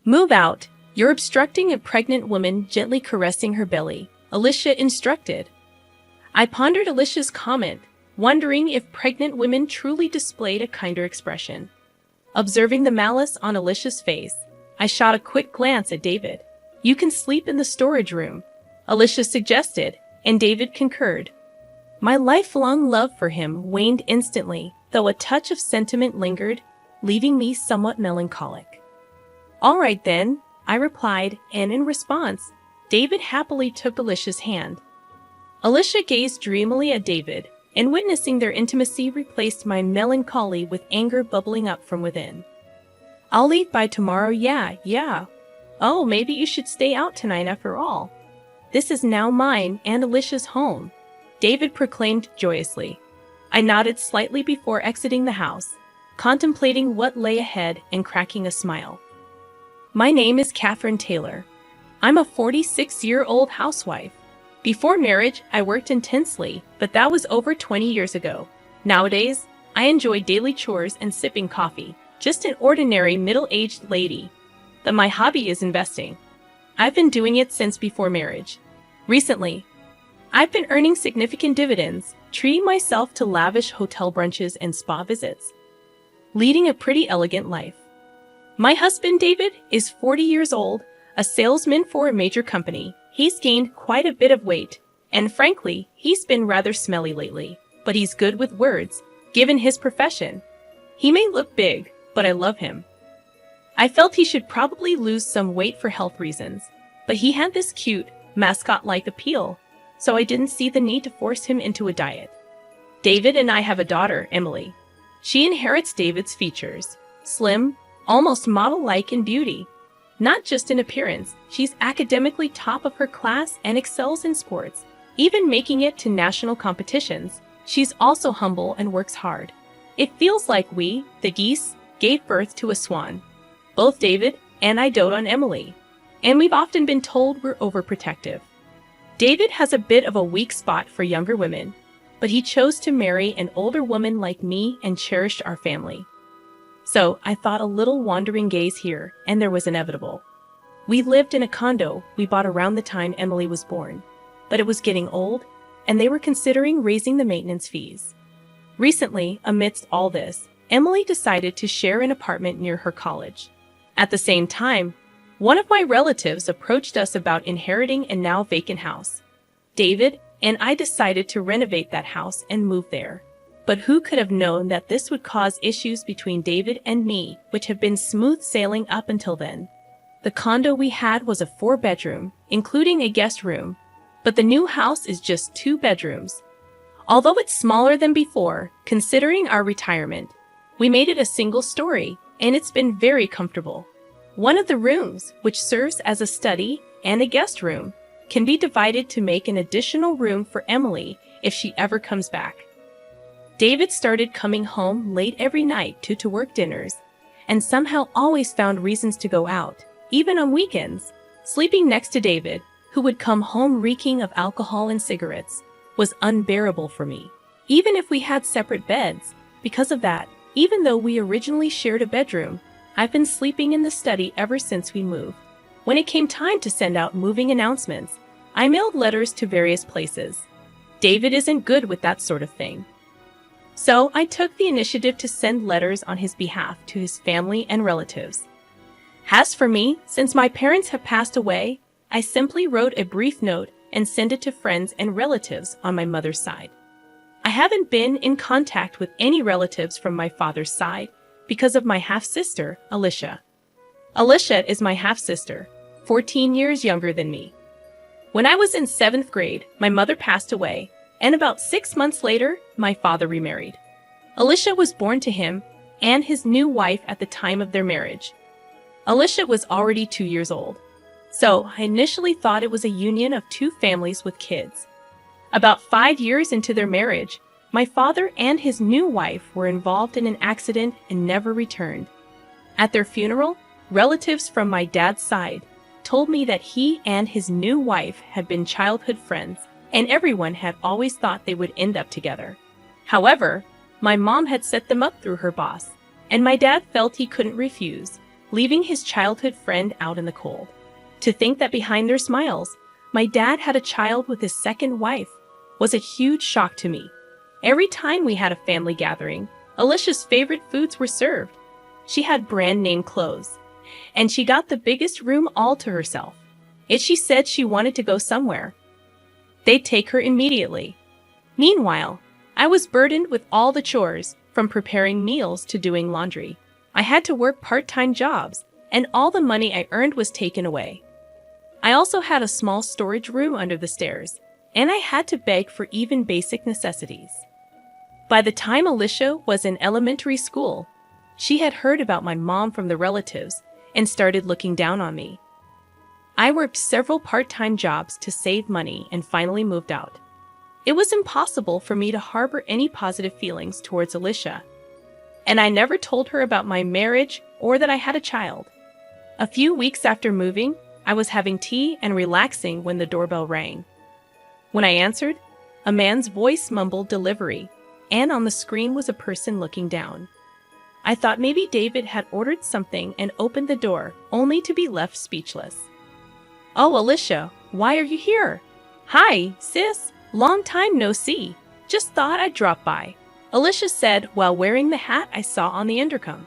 Move out. You're obstructing a pregnant woman gently caressing her belly, Alicia instructed. I pondered Alicia's comment, wondering if pregnant women truly displayed a kinder expression. Observing the malice on Alicia's face, I shot a quick glance at David. You can sleep in the storage room, Alicia suggested, and David concurred. My lifelong love for him waned instantly, though a touch of sentiment lingered, leaving me somewhat melancholic. All right then, I replied, and in response, David happily took Alicia's hand. Alicia gazed dreamily at David, and witnessing their intimacy replaced my melancholy with anger bubbling up from within. I'll leave by tomorrow, yeah. Oh, maybe you should stay out tonight after all. This is now mine and Alicia's home, David proclaimed joyously. I nodded slightly before exiting the house, contemplating what lay ahead and cracking a smile. My name is Catherine Taylor. I'm a 46-year-old housewife. Before marriage, I worked intensely, but that was over 20 years ago. Nowadays, I enjoy daily chores and sipping coffee, just an ordinary middle-aged lady. But my hobby is investing. I've been doing it since before marriage. Recently, I've been earning significant dividends, treating myself to lavish hotel brunches and spa visits, leading a pretty elegant life. My husband, David, is 40 years old, a salesman for a major company. He's gained quite a bit of weight, and frankly, he's been rather smelly lately, but he's good with words, given his profession. He may look big, but I love him. I felt he should probably lose some weight for health reasons, but he had this cute, mascot-like appeal, so I didn't see the need to force him into a diet. David and I have a daughter, Emily. She inherits David's features, slim, almost model-like in beauty. Not just in appearance, she's academically top of her class and excels in sports, even making it to national competitions. She's also humble and works hard. It feels like we, the geese, gave birth to a swan. Both David and I dote on Emily, and we've often been told we're overprotective. David has a bit of a weak spot for younger women, but he chose to marry an older woman like me and cherished our family. So I thought a little wandering gaze here, and there was inevitable. We lived in a condo we bought around the time Emily was born, but it was getting old, and they were considering raising the maintenance fees. Recently, amidst all this, Emily decided to share an apartment near her college. At the same time, one of my relatives approached us about inheriting a now vacant house. David and I decided to renovate that house and move there. But who could have known that this would cause issues between David and me, which have been smooth sailing up until then? The condo we had was a 4-bedroom, including a guest room, but the new house is just 2 bedrooms. Although it's smaller than before, considering our retirement, we made it a single story, and it's been very comfortable. One of the rooms, which serves as a study and a guest room, can be divided to make an additional room for Emily if she ever comes back. David started coming home late every night to work dinners, and somehow always found reasons to go out, even on weekends. Sleeping next to David, who would come home reeking of alcohol and cigarettes, was unbearable for me, even if we had separate beds. Because of that, even though we originally shared a bedroom, I've been sleeping in the study ever since we moved. When it came time to send out moving announcements, I mailed letters to various places. David isn't good with that sort of thing. So I took the initiative to send letters on his behalf to his family and relatives. As for me, since my parents have passed away, I simply wrote a brief note and sent it to friends and relatives on my mother's side. I haven't been in contact with any relatives from my father's side because of my half-sister, Alicia. Alicia is my half-sister, 14 years younger than me. When I was in 7th grade, my mother passed away, and about 6 months later, my father remarried. Alicia was born to him and his new wife at the time of their marriage. Alicia was already 2 years old, so I initially thought it was a union of 2 families with kids. About 5 years into their marriage, my father and his new wife were involved in an accident and never returned. At their funeral, relatives from my dad's side told me that he and his new wife had been childhood friends, and everyone had always thought they would end up together. However, my mom had set them up through her boss, and my dad felt he couldn't refuse. leaving his childhood friend out in the cold. To think that behind their smiles, my dad had a child with his second wife was a huge shock to me. Every time we had a family gathering, Alicia's favorite foods were served. She had brand-name clothes, and she got the biggest room all to herself. If she said she wanted to go somewhere, they'd take her immediately. Meanwhile, I was burdened with all the chores, from preparing meals to doing laundry. I had to work part-time jobs, and all the money I earned was taken away. I also had a small storage room under the stairs, and I had to beg for even basic necessities. By the time Alicia was in elementary school, she had heard about my mom from the relatives and started looking down on me. I worked several part-time jobs to save money and finally moved out. It was impossible for me to harbor any positive feelings towards Alicia, and I never told her about my marriage or that I had a child. A few weeks after moving, I was having tea and relaxing when the doorbell rang. When I answered, a man's voice mumbled delivery, and on the screen was a person looking down. I thought maybe David had ordered something and opened the door, only to be left speechless. "Oh, Alicia, why are you here?" "Hi, sis. Long time no see. Just thought I'd drop by," Alicia said while wearing the hat I saw on the intercom.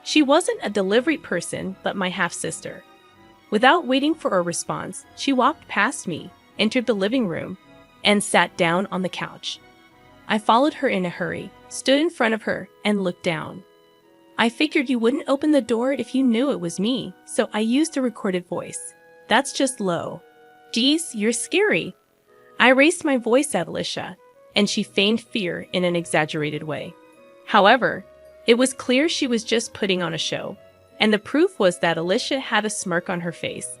She wasn't a delivery person, but my half-sister. Without waiting for a response, she walked past me, entered the living room, and sat down on the couch. I followed her in a hurry, stood in front of her, and looked down. "I figured you wouldn't open the door if you knew it was me, so I used a recorded voice. That's just low. Geez, you're scary." I raised my voice at Alicia, and she feigned fear in an exaggerated way. However, it was clear she was just putting on a show, and the proof was that Alicia had a smirk on her face.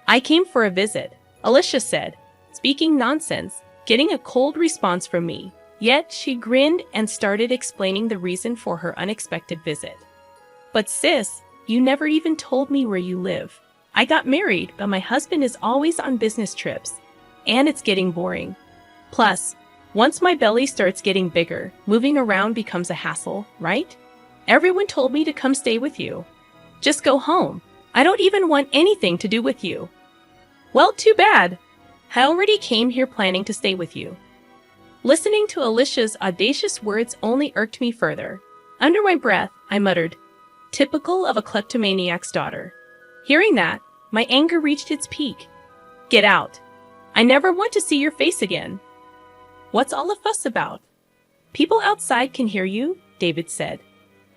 "I came for a visit," Alicia said, speaking nonsense, getting a cold response from me. Yet she grinned and started explaining the reason for her unexpected visit. "But sis, you never even told me where you live. I got married, but my husband is always on business trips, and it's getting boring. Plus, once my belly starts getting bigger, moving around becomes a hassle, right? Everyone told me to come stay with you. Just go home. I don't even want anything to do with you." "Well, too bad. I already came here planning to stay with you." Listening to Alicia's audacious words only irked me further. Under my breath, I muttered, "Typical of a kleptomaniac's daughter." Hearing that, my anger reached its peak. "Get out. I never want to see your face again." "What's all the fuss about?" "People outside can hear you," David said.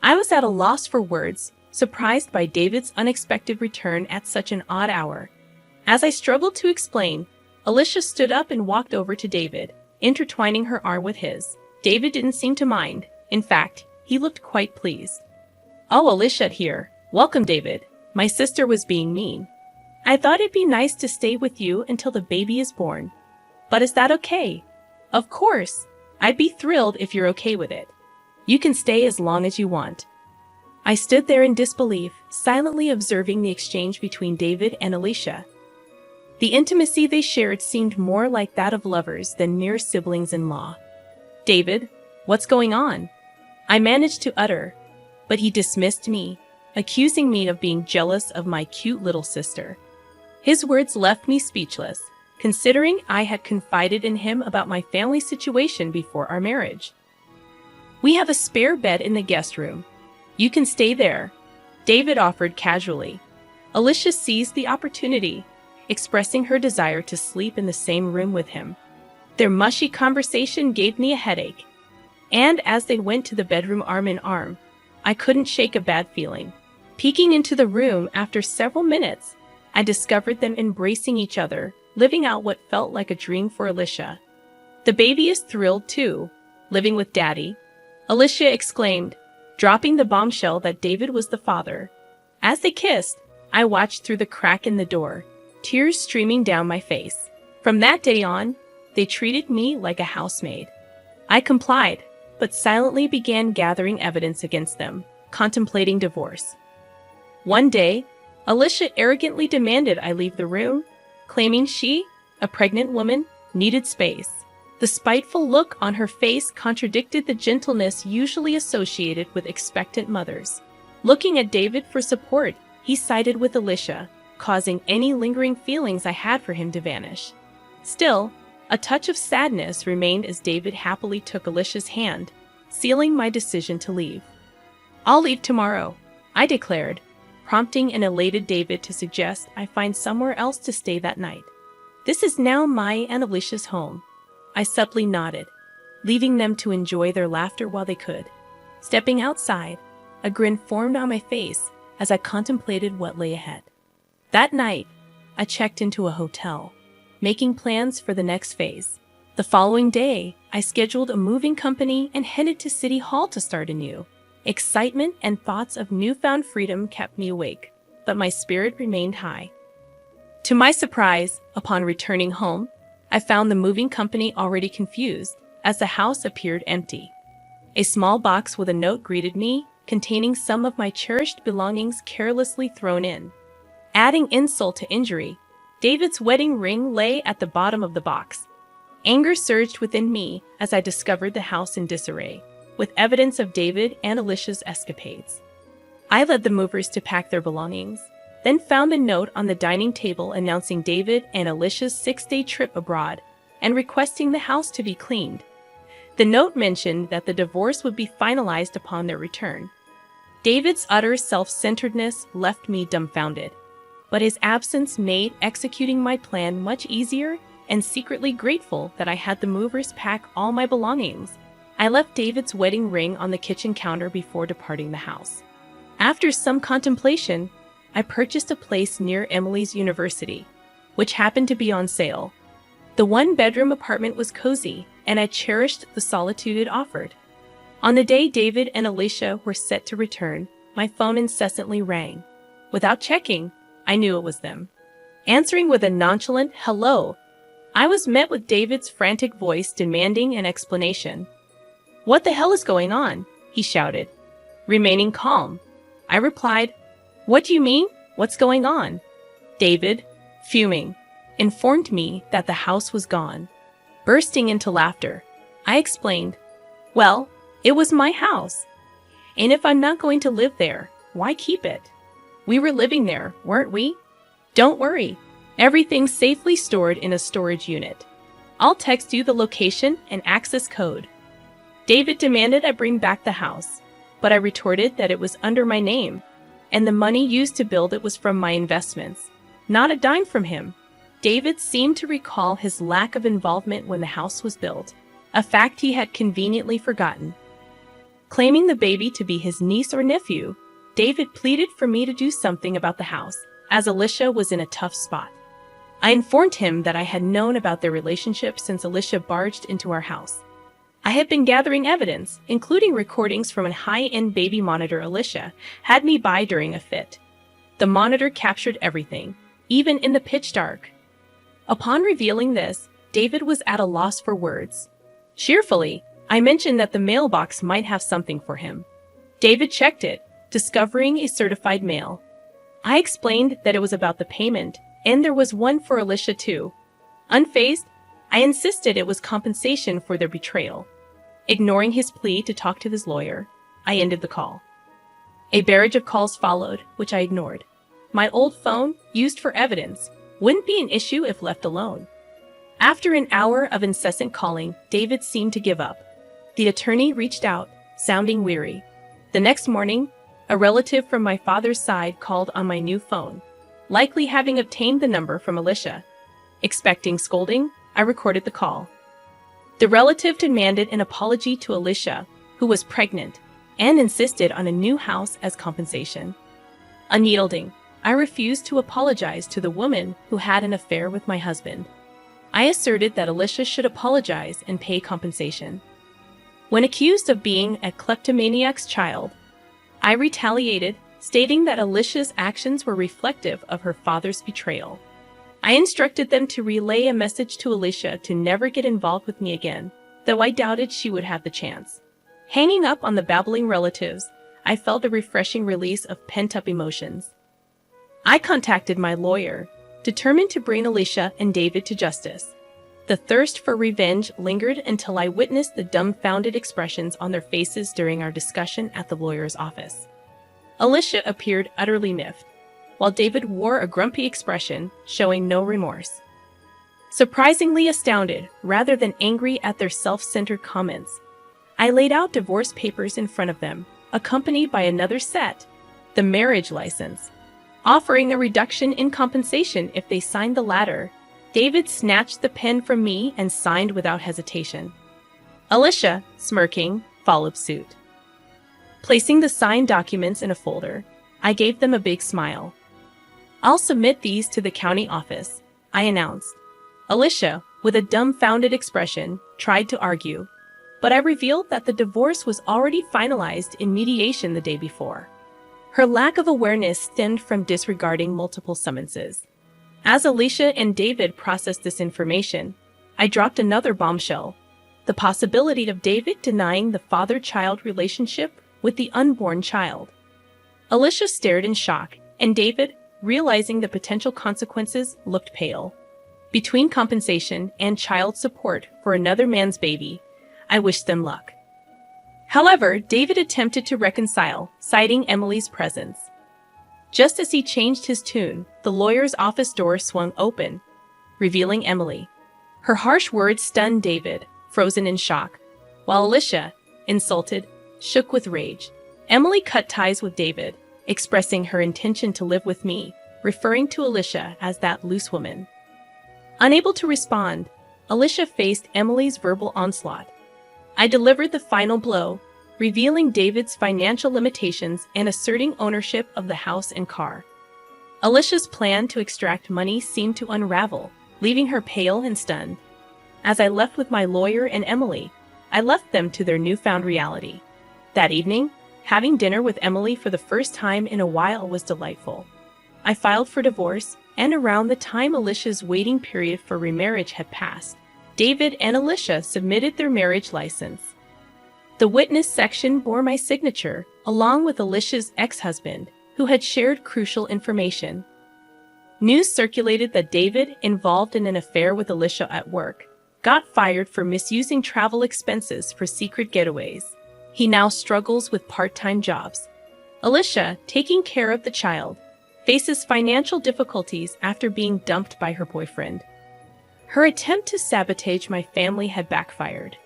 I was at a loss for words, surprised by David's unexpected return at such an odd hour. As I struggled to explain, Alicia stood up and walked over to David, intertwining her arm with his. David didn't seem to mind. In fact, he looked quite pleased. "Oh, Alicia here. Welcome, David. My sister was being mean. I thought it'd be nice to stay with you until the baby is born. But is that okay?" "Of course. I'd be thrilled if you're okay with it. You can stay as long as you want." I stood there in disbelief, silently observing the exchange between David and Alicia. The intimacy they shared seemed more like that of lovers than mere siblings-in-law. "David, what's going on?" I managed to utter, but he dismissed me, accusing me of being jealous of my cute little sister. His words left me speechless, considering I had confided in him about my family situation before our marriage. "We have a spare bed in the guest room. You can stay there," David offered casually. Alicia seized the opportunity, expressing her desire to sleep in the same room with him. Their mushy conversation gave me a headache, and as they went to the bedroom arm in arm, I couldn't shake a bad feeling. Peeking into the room after several minutes, I discovered them embracing each other, living out what felt like a dream for Alicia. "The baby is thrilled too, living with Daddy," Alicia exclaimed, dropping the bombshell that David was the father. As they kissed, I watched through the crack in the door, tears streaming down my face. From that day on, they treated me like a housemaid. I complied, but silently began gathering evidence against them, contemplating divorce. One day, Alicia arrogantly demanded I leave the room, claiming she, a pregnant woman, needed space. The spiteful look on her face contradicted the gentleness usually associated with expectant mothers. Looking at David for support, he sided with Alicia, causing any lingering feelings I had for him to vanish. Still, a touch of sadness remained as David happily took Alicia's hand, sealing my decision to leave. "I'll leave tomorrow," I declared, prompting an elated David to suggest I find somewhere else to stay that night. "This is now my and Alicia's home." I subtly nodded, leaving them to enjoy their laughter while they could. Stepping outside, a grin formed on my face as I contemplated what lay ahead. That night, I checked into a hotel, making plans for the next phase. The following day, I scheduled a moving company and headed to City Hall to start anew. Excitement and thoughts of newfound freedom kept me awake, but my spirit remained high. To my surprise, upon returning home, I found the moving company already confused, as the house appeared empty. A small box with a note greeted me, containing some of my cherished belongings carelessly thrown in. Adding insult to injury, David's wedding ring lay at the bottom of the box. Anger surged within me as I discovered the house in disarray, with evidence of David and Alicia's escapades. I led the movers to pack their belongings, then found a note on the dining table announcing David and Alicia's 6-day trip abroad and requesting the house to be cleaned. The note mentioned that the divorce would be finalized upon their return. David's utter self-centeredness left me dumbfounded, but his absence made executing my plan much easier and secretly grateful that I had the movers pack all my belongings. I left David's wedding ring on the kitchen counter before departing the house. After some contemplation, I purchased a place near Emily's university, which happened to be on sale. The one-bedroom apartment was cozy, and I cherished the solitude it offered. On the day David and Alicia were set to return, my phone incessantly rang. Without checking, I knew it was them. Answering with a nonchalant hello, I was met with David's frantic voice demanding an explanation. "What the hell is going on?" he shouted. Remaining calm, I replied, "What do you mean? What's going on?" David, fuming, informed me that the house was gone. Bursting into laughter, I explained, "Well, it was my house. And if I'm not going to live there, why keep it? We were living there, weren't we? Don't worry. Everything's safely stored in a storage unit. I'll text you the location and access code." David demanded I bring back the house, but I retorted that it was under my name, and the money used to build it was from my investments, not a dime from him. David seemed to recall his lack of involvement when the house was built, a fact he had conveniently forgotten. Claiming the baby to be his niece or nephew, David pleaded for me to do something about the house, as Alicia was in a tough spot. I informed him that I had known about their relationship since Alicia barged into our house. I had been gathering evidence, including recordings from a high-end baby monitor Alicia had me buy during a fit. The monitor captured everything, even in the pitch dark. Upon revealing this, David was at a loss for words. Cheerfully, I mentioned that the mailbox might have something for him. David checked it, discovering a certified mail. I explained that it was about the payment, and there was one for Alicia too. Unfazed, I insisted it was compensation for their betrayal. Ignoring his plea to talk to his lawyer, I ended the call. A barrage of calls followed, which I ignored. My old phone, used for evidence, wouldn't be an issue if left alone. After an hour of incessant calling, David seemed to give up. The attorney reached out, sounding weary. The next morning, a relative from my father's side called on my new phone, likely having obtained the number from Alicia. Expecting scolding, I recorded the call. The relative demanded an apology to Alicia, who was pregnant, and insisted on a new house as compensation. Unyielding, I refused to apologize to the woman who had an affair with my husband. I asserted that Alicia should apologize and pay compensation. When accused of being a kleptomaniac's child, I retaliated, stating that Alicia's actions were reflective of her father's betrayal. I instructed them to relay a message to Alicia to never get involved with me again, though I doubted she would have the chance. Hanging up on the babbling relatives, I felt a refreshing release of pent-up emotions. I contacted my lawyer, determined to bring Alicia and David to justice. The thirst for revenge lingered until I witnessed the dumbfounded expressions on their faces during our discussion at the lawyer's office. Alicia appeared utterly miffed, while David wore a grumpy expression, showing no remorse. Surprisingly astounded, rather than angry at their self-centered comments, I laid out divorce papers in front of them, accompanied by another set, the marriage license, offering a reduction in compensation if they signed the latter. David snatched the pen from me and signed without hesitation. Alicia, smirking, followed suit. Placing the signed documents in a folder, I gave them a big smile. "I'll submit these to the county office," I announced. Alicia, with a dumbfounded expression, tried to argue, but I revealed that the divorce was already finalized in mediation the day before. Her lack of awareness stemmed from disregarding multiple summonses. As Alicia and David processed this information, I dropped another bombshell: the possibility of David denying the father-child relationship with the unborn child. Alicia stared in shock, and David, realizing the potential consequences, looked pale. Between compensation and child support for another man's baby, I wished them luck. However, David attempted to reconcile, citing Emily's presence. Just as he changed his tune, the lawyer's office door swung open, revealing Emily. Her harsh words stunned David, frozen in shock, while Alicia, insulted, shook with rage. Emily cut ties with David, expressing her intention to live with me, referring to Alicia as that loose woman. Unable to respond, Alicia faced Emily's verbal onslaught. I delivered the final blow, revealing David's financial limitations and asserting ownership of the house and car. Alicia's plan to extract money seemed to unravel, leaving her pale and stunned. As I left with my lawyer and Emily, I left them to their newfound reality. That evening, having dinner with Emily for the first time in a while was delightful. I filed for divorce, and around the time Alicia's waiting period for remarriage had passed, David and Alicia submitted their marriage license. The witness section bore my signature, along with Alicia's ex-husband, who had shared crucial information. News circulated that David, involved in an affair with Alicia at work, got fired for misusing travel expenses for secret getaways. He now struggles with part-time jobs. Alicia, taking care of the child, faces financial difficulties after being dumped by her boyfriend. Her attempt to sabotage my family had backfired.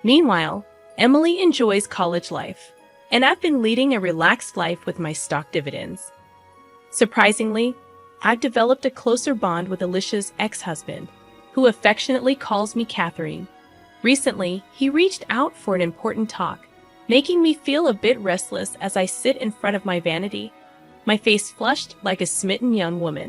Meanwhile, Emily enjoys college life, and I've been leading a relaxed life with my stock dividends. Surprisingly, I've developed a closer bond with Alicia's ex-husband, who affectionately calls me Catherine. Recently, he reached out for an important talk, making me feel a bit restless as I sit in front of my vanity, my face flushed like a smitten young woman.